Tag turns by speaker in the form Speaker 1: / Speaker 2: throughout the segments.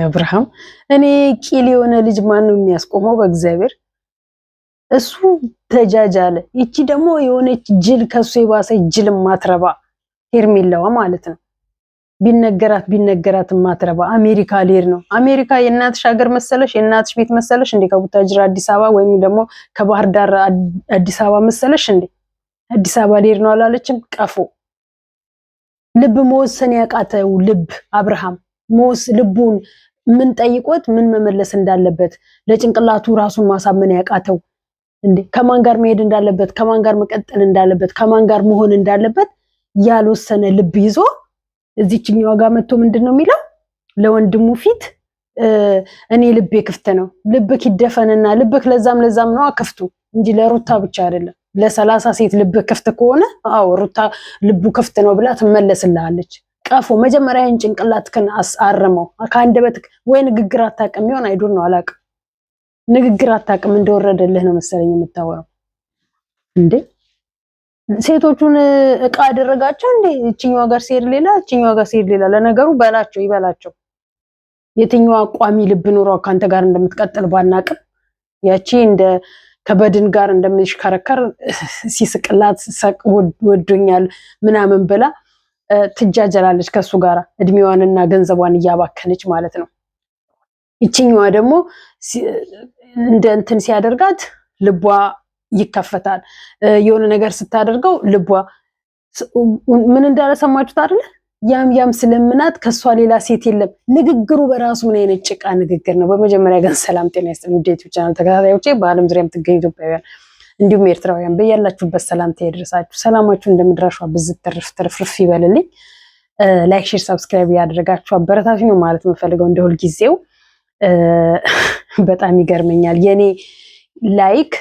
Speaker 1: አብርሃም እኔ ቂል የሆነ ልጅ ማን ነው የሚያስቆመው? በእግዚአብሔር እሱ ተጃጃለ። ይቺ ደግሞ የሆነች ጅል ከሱ የባሰ ጅል ማትረባ ሄርሜላዋ ማለት ነው። ቢነገራት ማትረባ አሜሪካ ሊሄድ ነው። አሜሪካ የእናትሽ ሀገር መሰለሽ? የእናትሽ ቤት መሰለሽ እንዴ? ከቡታጅራ አዲስ አበባ ወይም ደግሞ ከባህር ዳር አዲስ አበባ መሰለሽ እንዴ? አዲስ አበባ ሊሄድ ነው አላለችም? ቀፎ ልብ መወሰን ያቃተው ልብ አብርሃም ልቡን ምን ጠይቆት ምን መመለስ እንዳለበት ለጭንቅላቱ ራሱን ማሳመን ያቃተው እንዴ? ከማን ጋር መሄድ እንዳለበት፣ ከማን ጋር መቀጠል እንዳለበት፣ ከማን ጋር መሆን እንዳለበት ያልወሰነ ልብ ይዞ እዚህኛው ጋር መጥቶ ምንድነው የሚለው? ለወንድሙ ፊት እኔ ልቤ ክፍት ነው። ልብክ ይደፈንና ልብክ ለዛም ነው ክፍቱ እንጂ ለሩታ ብቻ አይደለም። ለ30 ሴት ልብ ክፍት ከሆነ አዎ ሩታ ልቡ ክፍት ነው ብላ ትመለስልሃለች። ቀፎ መጀመሪያ ይህን ጭንቅላትክን አርመው። ከአንደበትክ ወይ ንግግር አታውቅም ይሆን አይዶን ነው አላውቅም። ንግግር አታውቅም እንደወረደልህ ነው መሰለኝ የምታወራው እንዴ። ሴቶቹን እቃ አደረጋቸው እንዴ? እቺኛዋ ጋር ሲሄድ ሌላ፣ እቺኛዋ ጋር ሲሄድ ሌላ። ለነገሩ በላቸው ይበላቸው። የትኛዋ ቋሚ ልብ ኖሮ ካንተ ጋር እንደምትቀጥል ባናቅም ያቺ እንደ ከበድን ጋር እንደምትሽከረከር ሲስቅላት ሰቅ ወዶኛል ምናምን ብላ ትጃጀላለች ከሱ ጋር እድሜዋንና ገንዘቧን እያባከነች ማለት ነው። ይቺኛዋ ደግሞ እንደ እንትን ሲያደርጋት ልቧ ይከፈታል። የሆነ ነገር ስታደርገው ልቧ ምን እንዳለ ሰማችሁት አይደል? ያም ስለምናት ከሷ ሌላ ሴት የለም። ንግግሩ በራሱ ምን አይነት ጭቃ ንግግር ነው። በመጀመሪያ ግን ሰላም ጤና ይስጥልኝ ውድ ዩቲዩብ ቻናል ተከታታዮቼ፣ በአለም ዙሪያ የምትገኙ ኢትዮጵያውያን እንዲሁም ኤርትራውያን በያላችሁበት ሰላምታ ይድረሳችሁ። ሰላማችሁ እንደምድራሹ ብዝት ትርፍርፍ ይበልልኝ። ላይክ፣ ሼር፣ ሰብስክራይብ ያደረጋችሁ አበረታቱ ነው ማለት የምፈልገው። እንደ ሁል ጊዜው በጣም ይገርመኛል የኔ ላይክ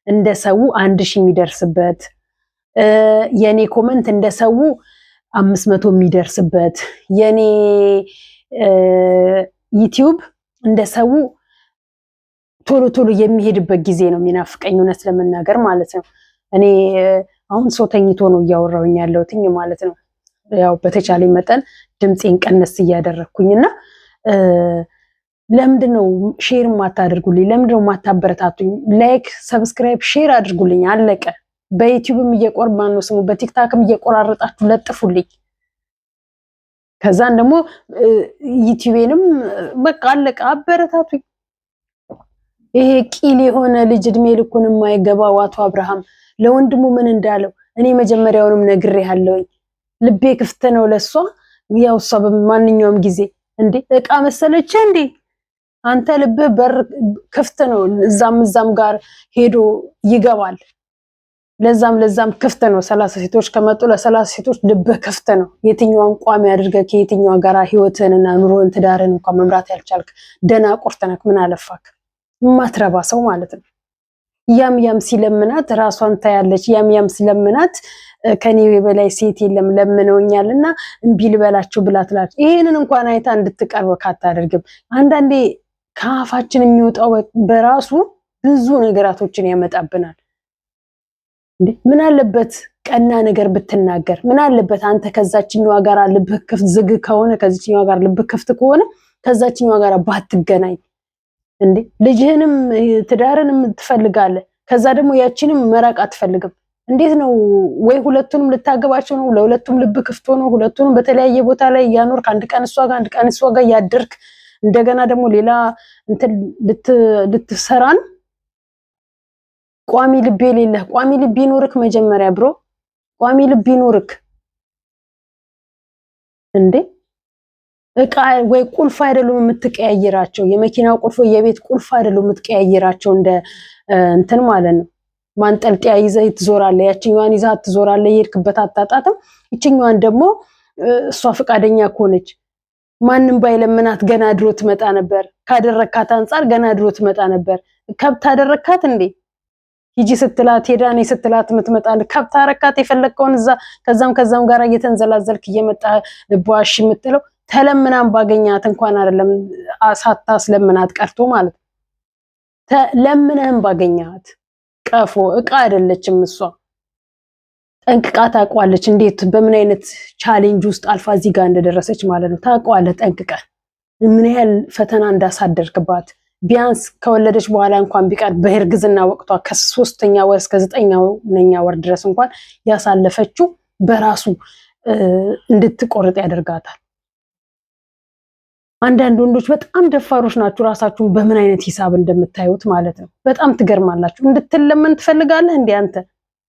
Speaker 1: እንደ ሰው 1000 የሚደርስበት የኔ ኮመንት እንደ ሰው 500 የሚደርስበት የኔ ዩቲዩብ እንደ ሰው ቶሎ የሚሄድበት ጊዜ ነው የሚናፍቀኝ እውነት ለመናገር ማለት ነው። እኔ አሁን ሰው ተኝቶ ነው እያወራሁኝ ያለሁትኝ ማለት ነው። ያው በተቻለኝ መጠን ድምፄን ቀነስ እያደረኩኝና ለምንድነው ሼር ማታደርጉልኝ? ለምንድነው ማታበረታቱኝ? ላይክ ሰብስክራይብ ሼር አድርጉልኝ። አለቀ። በዩቲዩብም እየቆርባን ነው ስሙ፣ በቲክታክም እየቆራረጣችሁ ለጥፉልኝ። ከዛን ደግሞ ዩቲዩቤንም በቃ አለቀ፣ አበረታቱኝ። ይሄ ቂል የሆነ ልጅ እድሜ ልኩን የማይገባው አቶ አብርሃም ለወንድሙ ምን እንዳለው እኔ መጀመሪያውንም ነግሬሃለሁኝ። ልቤ ክፍት ነው ለሷ። ያው እሷ በማንኛውም ጊዜ እንዴ እቃ መሰለች እንዴ? አንተ ልብህ በር ክፍት ነው፣ እዛም ጋር ሄዶ ይገባል። ለዛም ክፍት ነው። 30 ሴቶች ከመጡ ለ30 ሴቶች ልብህ ክፍት ነው። የትኛዋን ቋሚ አድርገህ ከየትኛዋ ጋር ህይወትህንና ኑሮን ትዳርን እንኳን መምራት ያልቻልክ ደናቁርት ነህ። ምን አለፋክ? ማትረባ ሰው ማለት ነው። ያም ሲለምናት ራሷን ታያለች። ያም ሲለምናት ከኔ በላይ ሴት የለም ለምነውኛልና እምቢ ልበላችሁ ብላ ትላለች። ይሄንን እንኳን አይታ እንድትቀርብ ካታደርግም አንዳንዴ ከአፋችን የሚወጣው በራሱ ብዙ ነገራቶችን ያመጣብናል። ምን አለበት ቀና ነገር ብትናገር? ምን አለበት አንተ ከዛችኛዋ ጋር ልብህ ክፍት ዝግ ከሆነ ከዚችኛዋ ጋር ልብህ ክፍት ከሆነ ከዛችኛዋ ጋር ባትገናኝ እንዴ? ልጅህንም ትዳርንም ትፈልጋለህ፣ ከዛ ደግሞ ያቺንም መራቅ አትፈልግም። እንዴት ነው? ወይ ሁለቱንም ልታገባቸው ነው? ለሁለቱም ልብ ክፍት ሆኖ ሁለቱንም በተለያየ ቦታ ላይ ያኖርክ፣ አንድ ቀን እሷ ጋር አንድ ቀን እሷ ጋር ያደርክ እንደገና ደግሞ ሌላ እንትን ልትሰራን ቋሚ ልብ የሌለህ። ቋሚ ልብ ይኖርክ መጀመሪያ ብሮ፣ ቋሚ ልብ ይኖርክ እንዴ። እቃ ወይ ቁልፍ አይደሉም የምትቀያየራቸው፣ የመኪና ቁልፍ የቤት ቁልፍ አይደሉም የምትቀያየራቸው እንደ እንትን ማለት ነው። ማንጠልጥያ ይዘህ ትዞራለህ፣ ያቺኛዋን ይዘህ ትዞራለህ፣ የሄድክበት አታጣጥም። ይቺኛዋን ደግሞ እሷ ፈቃደኛ ከሆነች ማንም ባይለምናት ገና ድሮ ትመጣ ነበር። ካደረካት አንፃር ገና ድሮ ትመጣ ነበር። ከብት አደረካት እንዴ? ሂጂ ስትላት ሄዳ ነይ ስትላት የምትመጣልህ ከብት አረካት? የፈለከውን እዛ ከዛም ጋር እየተንዘላዘልክ እየመጣ ልቧሽ የምትለው ተለምናም ባገኛት እንኳን አይደለም ሳታስለምናት ቀርቶ ማለት ተለምነህም ባገኛት ቀፎ እቃ አይደለችም እሷ። ጠንቅቃ ታውቀዋለች እንዴት በምን አይነት ቻሌንጅ ውስጥ አልፋ እዚህ ጋር እንደደረሰች ማለት ነው። ታውቀዋለህ ጠንቅቀህ ምን ያህል ፈተና እንዳሳደርክባት ቢያንስ ከወለደች በኋላ እንኳን ቢቀር በእርግዝና ወቅቷ ከ3ኛ ወር እስከ 9ኛ ወር ድረስ እንኳን ያሳለፈችው በራሱ እንድትቆርጥ ያደርጋታል። አንዳንድ ወንዶች በጣም ደፋሮች ናችሁ። ራሳችሁን በምን አይነት ሂሳብ እንደምታዩት ማለት ነው። በጣም ትገርማላችሁ። እንድትለመን ትፈልጋለህ እንዴ አንተ?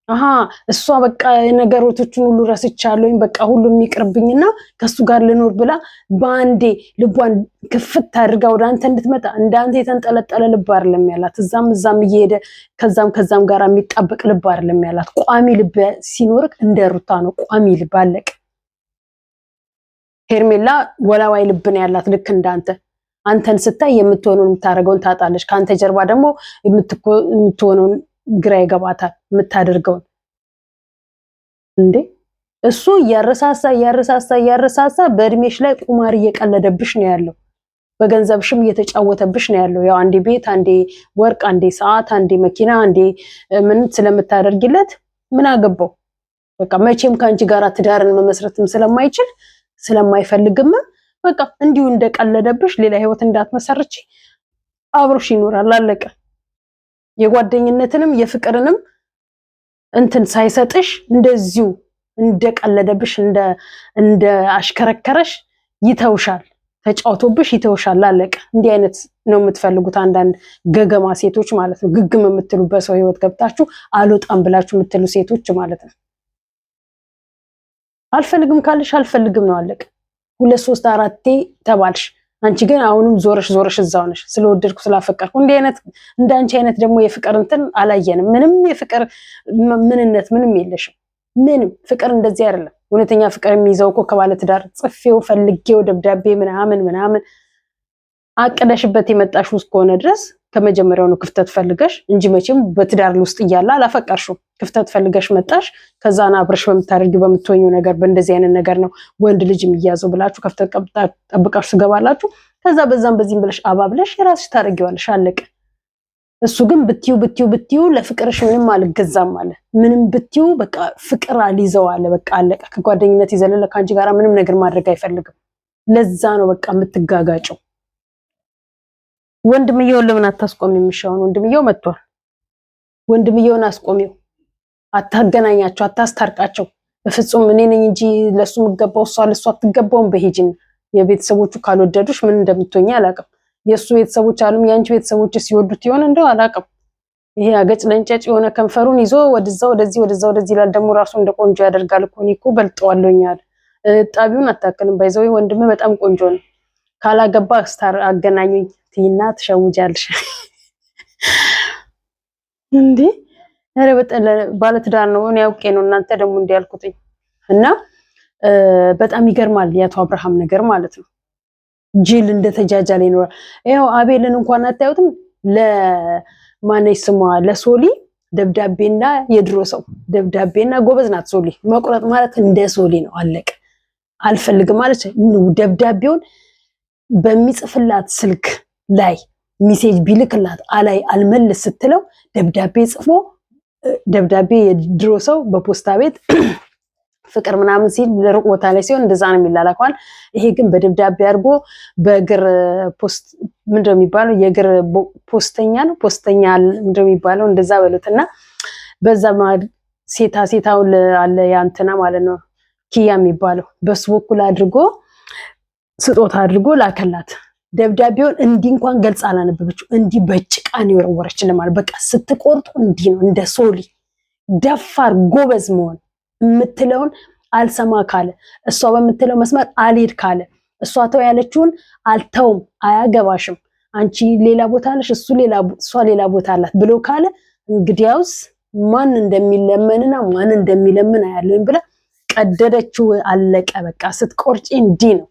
Speaker 1: አሃ እሷ በቃ ነገሮችን ሁሉ ረስቻለሁኝ በቃ ሁሉም ይቅርብኝና ከሱ ጋር ልኖር ብላ በአንዴ ልቧን ክፍት አድርጋ ወደ አንተ እንድትመጣ እንዳንተ የተንጠለጠለ ልብ አይደለም ያላት። እዛም እየሄደ ከዛም ጋር የሚጣበቅ ልብ አይደለም ያላት። ቋሚ ልብ ሲኖርክ እንደ ሩታ ነው። ቋሚ ልብ አለቅ። ሄርሜላ ወላዋይ ልብ ነው ያላት ልክ እንዳንተ። አንተን ስታይ የምትሆነውን የምታደርገውን ታጣለች። ከአንተ ጀርባ ደግሞ የምትሆነውን ግራ ይገባታል የምታደርገውን። እንዴ እሱ እያረሳሳ በእድሜሽ ላይ ቁማር እየቀለደብሽ ነው ያለው። በገንዘብሽም እየተጫወተብሽ ነው ያለው። ያው አንዴ ቤት፣ አንዴ ወርቅ፣ አንዴ ሰዓት፣ አንዴ መኪና፣ አንዴ ምን ስለምታደርጊለት ምን አገባው? በቃ መቼም ከአንቺ ጋር ትዳርን መመስረትም ስለማይችል ስለማይፈልግም በቃ እንዲሁ እንደቀለደብሽ ሌላ ህይወት እንዳትመሰርቺ አብሮሽ ይኖራል። አለቀ። የጓደኝነትንም የፍቅርንም እንትን ሳይሰጥሽ እንደዚሁ እንደቀለደብሽ እንደ አሽከረከረሽ ይተውሻል። ተጫውቶብሽ ይተውሻል። አለቀ። እንዲህ አይነት ነው የምትፈልጉት አንዳንድ ገገማ ሴቶች ማለት ነው። ግግም የምትሉ በሰው ህይወት ገብታችሁ አልወጣም ብላችሁ የምትሉ ሴቶች ማለት ነው። አልፈልግም ካልሽ አልፈልግም ነው አለቀ። 2 3 4 ተባልሽ። አንቺ ግን አሁንም ዞረሽ እዛው ነሽ። ስለወደድኩ ስላፈቀርኩ እንዳንቺ አይነት ደግሞ የፍቅር እንትን አላየንም። ምንም የፍቅር ምንነት ምንም የለሽም። ምንም ፍቅር እንደዚህ አይደለም። እውነተኛ ፍቅር የሚይዘው እኮ ከባለ ትዳር ጽፌው ፈልጌው ደብዳቤ ምናምን አቅደሽበት የመጣሽው እስከሆነ ድረስ ከመጀመሪያው ነው ክፍተት ፈልገሽ እንጂ መቼም በትዳር ውስጥ እያለ አላፈቀርሽው። ክፍተት ፈልገሽ መጣሽ። ከዛና አብረሽ በምታደርጊው በምትወኙ ነገር በእንደዚህ አይነት ነገር ነው ወንድ ልጅ የሚያዘው ብላችሁ ክፍተት ጠብቃችሁ ትገባላችሁ። ከዛ በዛም በዚህም ብለሽ አባብለሽ የራስሽ ታደርጊዋለሽ። አለቀ። እሱ ግን ብትዩ ለፍቅርሽ ምንም አልገዛም አለ። ምንም ብትዩ በቃ ፍቅር አልይዘው አለ። በቃ አለቀ። ከጓደኝነት ይዘለለ ከአንቺ ጋር ምንም ነገር ማድረግ አይፈልግም። ለዛ ነው በቃ የምትጋጋጨው። ወንድምየውን ለምን አታስቆሚው? የሚሻውን ወንድምየው መጥቷል። ወንድምየውን አስቆሚው። አታገናኛቸው፣ አታስታርቃቸው። በፍጹም እኔ ነኝ እንጂ ለሱ የምገባው እሷ ለሱ አትገባውም። በሂጂን የቤተሰቦቹ ካልወደዱሽ ምን እንደምትሆኚ አላውቅም። የሱ ቤተሰቦች አሉም ያንቺ ቤተሰቦች ሲወዱት ይሆን እንደው አላውቅም። ይሄ አገጭ ለንጨጭ የሆነ ከንፈሩን ይዞ ወደዚህ ይላል። ደግሞ ራሱ እንደ ቆንጆ ያደርጋል እኮ። እኔ እኮ በልጠዋለሁኛል። ጣቢውን አታከልም። ባይዘው ወንድም በጣም ቆንጆ ነው። ካላገባ ስታር አገናኙኝ ትይና ትሸውጃለሽ እንዴ? አረ በጣም ባለትዳር ነው። እኔ አውቄ ነው እናንተ ደግሞ እንዲያልኩትኝ እና በጣም ይገርማል የአቶ አብርሃም ነገር ማለት ነው። ጅል እንደተጃጃለ ይኖራል። ይኸው አቤልን እንኳን አታዩትም? ለማነች ስሟ ለሶሊ ደብዳቤና የድሮ ሰው ደብዳቤና ጎበዝ ናት ሶሊ። መቁረጥ ማለት እንደ ሶሊ ነው። አለቀ። አልፈልግም ማለት ደብዳቤውን በሚጽፍላት ስልክ ላይ ሚሴጅ ቢልክላት አልመልስ ስትለው ደብዳቤ የድሮ ሰው በፖስታ ቤት ፍቅር ምናምን ሲል ሩቅ ቦታ ላይ ሲሆን እንደዛ ነው የሚላላከዋል። ይሄ ግን በደብዳቤ አድርጎ በእግር ፖስት ምንድነው የሚባለው? የእግር ፖስተኛ ምንድነው የሚባለው? እንደዛ በሉትና በዛ ሴታው አለ ያንተና ማለት ነው ኪያ የሚባለው በሱ በኩል አድርጎ ስጦታ አድርጎ ላከላት። ደብዳቤውን እንዲህ እንኳን ገልጻ አላነበበችው። እንዲህ በጭቃን የወረወረችልን ማለት በቃ ስትቆርጡ እንዲህ ነው። እንደ ሶሊ ደፋር ጎበዝ መሆን የምትለውን አልሰማ ካለ፣ እሷ በምትለው መስመር አልሄድ ካለ፣ እሷ ተው ያለችውን አልተውም አያገባሽም፣ አንቺ ሌላ ቦታ አለሽ እሷ ሌላ ቦታ አላት ብሎ ካለ እንግዲያውስ ማን እንደሚለመንና ማን እንደሚለምን አያለውኝ ብላ ቀደደችው። አለቀ በቃ። ስትቆርጪ እንዲህ ነው።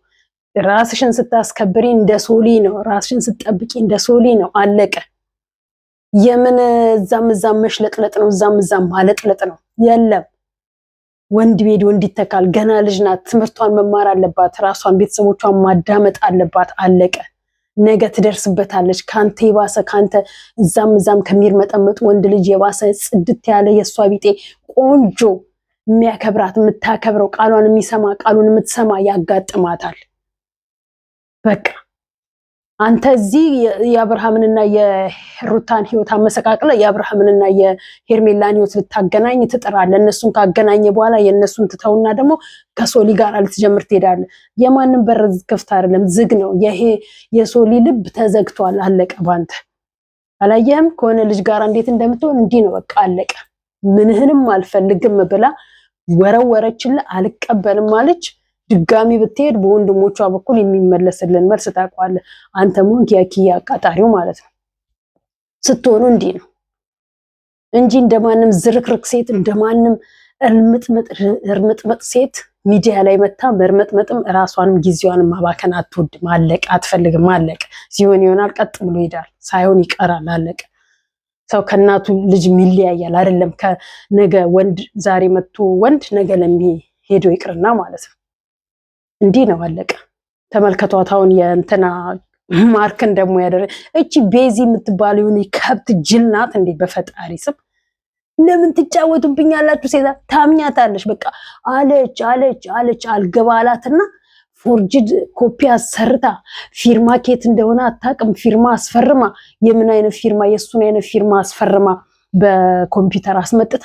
Speaker 1: ራስሽን ስታስከብሪ እንደ ሶሊ ነው። ራስሽን ስትጠብቂ እንደ ሶሊ ነው። አለቀ። የምን እዛም መሽለጥለጥ ነው፣ እዛም ማለጥለጥ ነው። የለም ወንድ ቤድ ወንድ ይተካል። ገና ልጅ ናት። ትምህርቷን መማር አለባት። ራሷን ቤተሰቦቿን ማዳመጥ አለባት። አለቀ። ነገ ትደርስበታለች። ካንተ የባሰ ካንተ እዛም ከሚርመጠመጥ ወንድ ልጅ የባሰ ጽድት ያለ የሷ ቢጤ ቆንጆ የሚያከብራት የምታከብረው ቃሏን የሚሰማ ቃሉን የምትሰማ ያጋጥማታል። በቃ አንተ እዚህ የአብርሃምንና የሩታን ህይወት አመሰቃቅለ የአብርሃምንና የሄርሜላን ህይወት ልታገናኝ ትጥራለህ። እነሱን ካገናኘ በኋላ የእነሱን ትተውና ደግሞ ከሶሊ ጋር ልትጀምር ትሄዳለህ። የማንም በር ክፍት አይደለም፣ ዝግ ነው። ይሄ የሶሊ ልብ ተዘግቷል። አለቀ። ባንተ አላየህም ከሆነ ልጅ ጋር እንዴት እንደምትሆን እንዲህ ነው በቃ አለቀ። ምንህንም አልፈልግም ብላ ወረወረችልህ። አልቀበልም አለች። ድጋሚ ብትሄድ በወንድሞቿ በኩል የሚመለስልን መልስ ታውቀዋለህ። አንተ ሞንክ የኪያ አቃጣሪው ማለት ነው። ስትሆኑ እንዲህ ነው እንጂ እንደማንም ዝርክርክ ሴት እንደማንም እርምጥምጥ ሴት ሚዲያ ላይ መታ መርመጥመጥም ራሷንም ጊዜዋንም ማባከን አትወድም። አለቀ። አትፈልግም። አለቀ። ሲሆን ይሆናል፣ ቀጥ ብሎ ይሄዳል። ሳይሆን ይቀራል። አለቀ። ሰው ከእናቱ ልጅ ይለያያል አይደለም። ከነገ ወንድ ዛሬ መጥቶ ወንድ ነገ ለሚሄደው ይቅርና ማለት ነው። እንዲህ ነው አለቀ። ተመልከቷት። አሁን የእንትና ማርክን ደግሞ ያደረ እቺ ቤዚ የምትባለው የሆነ ከብት ጅል ናት እንዴ! በፈጣሪ ስም ለምን ትጫወቱብኛላችሁ? ሴዛ ታምኛታለች። በቃ አለች አለች አለች አልገባላትና ፎርጅድ ኮፒ አሰርታ ፊርማ ኬት እንደሆነ አታውቅም። ፊርማ አስፈርማ የምን አይነት ፊርማ? የእሱን አይነት ፊርማ አስፈርማ በኮምፒውተር አስመጥታ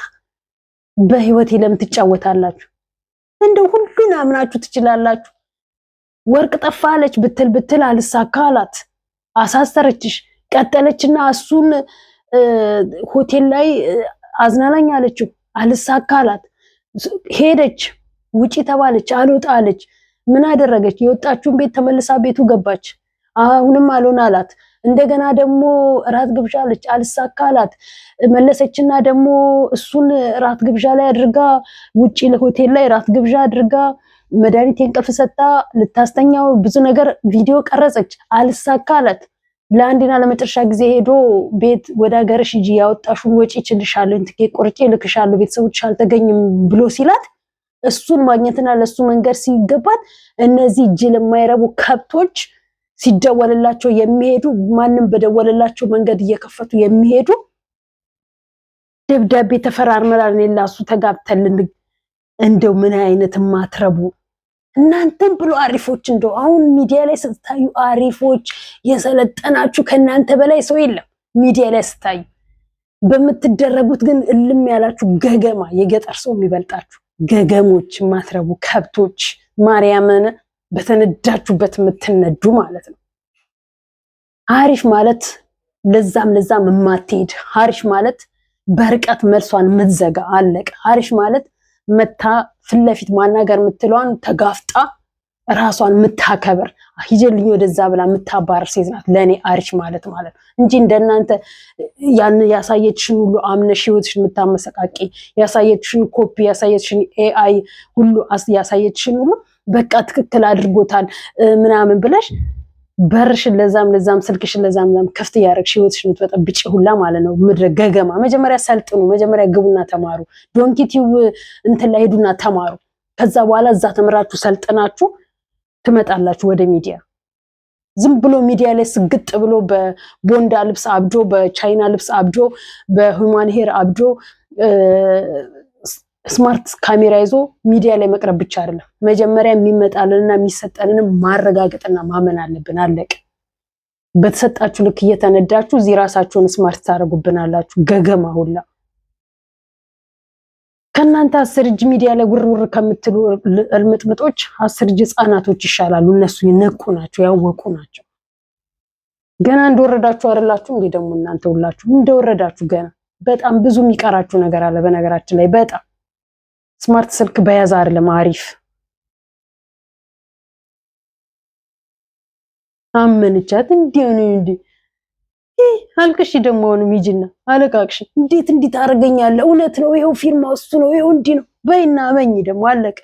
Speaker 1: በህይወቴ ለምን ትጫወታላችሁ? እንደው ሁሉን አምናችሁ ትችላላችሁ። ወርቅ ጠፋለች ብትል አልሳካ አላት። አሳሰረችሽ። ቀጠለችና እሱን ሆቴል ላይ አዝናናኝ አለችው። አልሳካ አላት። ሄደች። ውጪ ተባለች። አልወጣ አለች። ምን አደረገች? የወጣችውን ቤት ተመልሳ ቤቱ ገባች። አሁንም አልሆን አላት። እንደገና ደግሞ ራት ግብዣ አለች። አልሳካ አላት። መለሰችና ደግሞ እሱን ራት ግብዣ ላይ አድርጋ ውጪ ለሆቴል ላይ ራት ግብዣ አድርጋ መድኃኒት እንቅልፍ ሰጣ ልታስተኛው ብዙ ነገር ቪዲዮ ቀረጸች። አልሳካ አላት። ለአንድና ለመጨረሻ ጊዜ ሄዶ ቤት ወደ ሀገርሽ ሂጂ ያወጣሽውን ወጪ እችልሻለሁ፣ ትኬት ቆርጬ እልክሻለሁ፣ ቤተሰቦችሽ አልተገኝም ብሎ ሲላት እሱን ማግኘትና ለሱ መንገድ ሲገባት እነዚህ ጅል የማይረቡ ከብቶች ሲደወልላቸው የሚሄዱ ማንም በደወልላቸው መንገድ እየከፈቱ የሚሄዱ ደብዳቤ ተፈራርመናል እኔና እሱ ተጋብተልን። እንደው ምን አይነት ማትረቡ እናንተም ብሎ አሪፎች እንደው አሁን ሚዲያ ላይ ስታዩ አሪፎች የሰለጠናችሁ ከእናንተ በላይ ሰው የለም። ሚዲያ ላይ ስታዩ በምትደረጉት ግን እልም ያላችሁ ገገማ የገጠር ሰው የሚበልጣችሁ ገገሞች ማትረቡ ከብቶች ማርያምን በተነዳችሁበት የምትነዱ ማለት ነው። አሪፍ ማለት ለዛም የማትሄድ አሪፍ ማለት በርቀት መልሷን የምትዘጋ አለቀ። አሪፍ ማለት መታ ፊት ለፊት ማናገር የምትለዋን ተጋፍጣ ራሷን የምታከብር ሂጀልኝ ወደዛ ብላ የምታባረር ሴት ናት ለእኔ አሪፍ ማለት እንጂ እንደናንተ ያን ያሳየችሽን ሁሉ አምነሽ ህይወትሽን የምታመሰቃቂ ያሳየችሽን ኮፒ ያሳየችሽን ኤአይ ሁሉ ያሳየችሽን ሁሉ በቃ ትክክል አድርጎታል ምናምን ብለሽ በርሽን ለዛም ስልክሽን ለዛም ከፍት ያረግሽ ህይወትሽን የምትበጠብጪ ሁላ ማለት ነው። ምድረ ገገማ መጀመሪያ ሰልጥኑ፣ መጀመሪያ ግቡና ተማሩ። ዶንኪቲው እንትን ላይ ሄዱና ተማሩ። ከዛ በኋላ እዛ ተምራችሁ ሰልጥናችሁ ትመጣላችሁ ወደ ሚዲያ። ዝም ብሎ ሚዲያ ላይ ስግጥ ብሎ በቦንዳ ልብስ አብዶ፣ በቻይና ልብስ አብዶ፣ በሁማን ሄር አብዶ ስማርት ካሜራ ይዞ ሚዲያ ላይ መቅረብ ብቻ አይደለም። መጀመሪያ የሚመጣልንና የሚሰጠንን ማረጋገጥና ማመን አለብን። አለቀ። በተሰጣችሁ ልክ እየተነዳችሁ እዚህ ራሳችሁን ስማርት ታደርጉብናላችሁ። ገገማ ሁላ ከእናንተ 10 እጅ ሚዲያ ላይ ውርውር ከምትሉ እልምጥምጦች 10 እጅ ህፃናቶች ይሻላሉ። እነሱ የነቁ ናቸው፣ ያወቁ ናቸው። ገና እንደወረዳችሁ አይደላችሁ እንዴ? ደግሞ እናንተ ሁላችሁ እንደወረዳችሁ ገና በጣም ብዙ የሚቀራችሁ ነገር አለ። በነገራችን ላይ በጣም ስማርት ስልክ በያዝ አይደለም አሪፍ አመንቻት እንዲሆነ እንዲ አልቅሽ ደግሞ ነው ሚጂና አለቃቅሽ እንዴት ታረገኛለህ? እውነት ነው ይሄው ፊርማ እሱ ነው ይሄው እንዲ ነው በይና እመኝ። ደግሞ አለቀ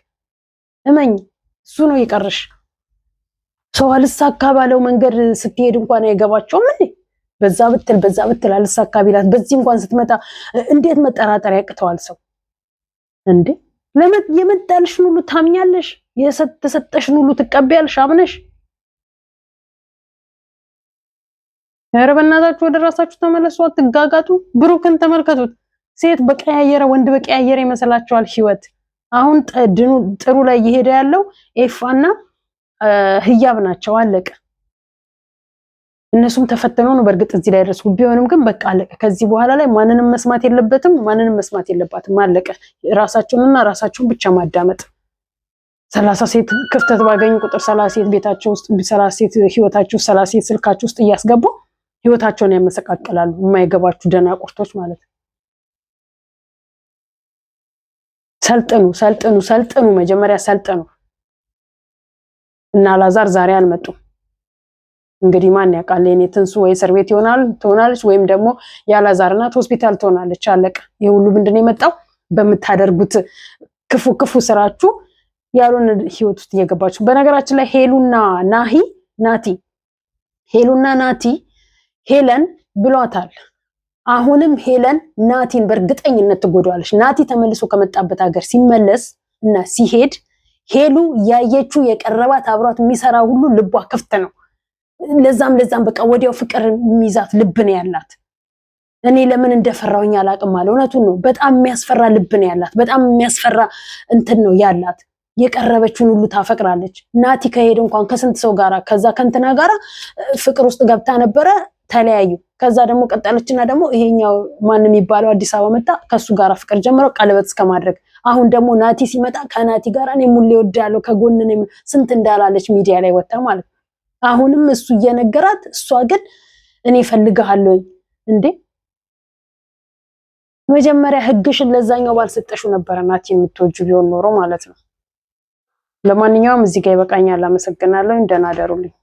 Speaker 1: እመኝ። እሱ ነው ይቀርሽ። ሰው አልሳካ ባለው መንገድ ስትሄድ እንኳን አይገባቸውም እንዴ? በዛ ብትል አልሳካ ቢላት በዚህ እንኳን ስትመጣ እንዴት መጠራጠር ያቅተዋል ሰው እንዴ? የመጣልሽን ሁሉ ታምኛለሽ? የተሰጠሽን ሁሉ ትቀበያለሽ አምነሽ? ኧረ በእናታችሁ ወደ ራሳችሁ ተመለሱ፣ አትጋጋጡ። ብሩክን ተመልከቱት። ሴት በቀያየረ ወንድ በቀያየረ ይመስላችኋል ህይወት። አሁን ጥሩ ላይ እየሄደ ያለው ኤፋና ህያብ ናቸው። አለቀ። እነሱም ተፈተነው ነው በእርግጥ እዚህ ላይ ደረሱ። ቢሆንም ግን በቃ አለቀ። ከዚህ በኋላ ላይ ማንንም መስማት የለበትም፣ ማንንም መስማት የለባትም። አለቀ። ራሳቸውንና ራሳቸውን ብቻ ማዳመጥ። 30 ሴት ክፍተት ባገኙ ቁጥር 30 ሴት ቤታቸው ውስጥ 30 ሴት ህይወታቸው 30 ሴት ስልካቸው ውስጥ እያስገቡ ህይወታቸውን ያመሰቃቀላሉ። የማይገባችሁ ደናቁርቶች ማለት ነው። ሰልጥኑ ሰልጥኑ ሰልጥኑ፣ መጀመሪያ ሰልጥኑ። እና አላዛር ዛሬ አልመጡም። እንግዲህ ማን ያውቃል? የኔ ትንሱ ወይ እስር ቤት ትሆናለች ወይም ደግሞ የአላዛር እናት ሆስፒታል ትሆናለች። አለቀ። ይሄ ሁሉ ምንድነው የመጣው? በምታደርጉት ክፉ ክፉ ስራችሁ ያሉን ህይወት ውስጥ እየገባችሁ። በነገራችን ላይ ሄሉና ናቲ ሄለን ብሏታል። አሁንም ሄለን ናቲን በእርግጠኝነት ትጎዳዋለች። ናቲ ተመልሶ ከመጣበት ሀገር ሲመለስ እና ሲሄድ ሄሉ ያየችው የቀረባት አብሯት የሚሰራ ሁሉ ልቧ ክፍት ነው። ለዛም በቃ ወዲያው ፍቅር የሚይዛት ልብ ነው ያላት። እኔ ለምን እንደፈራውኝ አላቅም አለ። እውነቱን ነው። በጣም የሚያስፈራ ልብ ነው ያላት። በጣም የሚያስፈራ እንትን ነው ያላት። የቀረበችውን ሁሉ ታፈቅራለች። ናቲ ከሄደ እንኳን ከስንት ሰው ጋራ ከዛ ከንትና ጋራ ፍቅር ውስጥ ገብታ ነበረ፣ ተለያዩ። ከዛ ደግሞ ቀጠለችና ደግሞ ይሄኛው ማን የሚባለው አዲስ አበባ መጣ፣ ከሱ ጋራ ፍቅር ጀምረው ቀለበት እስከማድረግ። አሁን ደግሞ ናቲ ሲመጣ ከናቲ ጋራ እኔ ሙሌ ወዳለው ከጎን ነኝ ስንት እንዳላለች ሚዲያ ላይ ወጣ ማለት ነው። አሁንም እሱ እየነገራት እሷ ግን እኔ ፈልግሃለሁ እንዴ መጀመሪያ ህግሽን ለዛኛው ባልሰጠሽው ነበር ናቲ የምትወጁ ቢሆን ኖሮ ማለት ነው። ለማንኛውም እዚህ ጋር ይበቃኛል። አመሰግናለሁ። ደህና ደሩልኝ።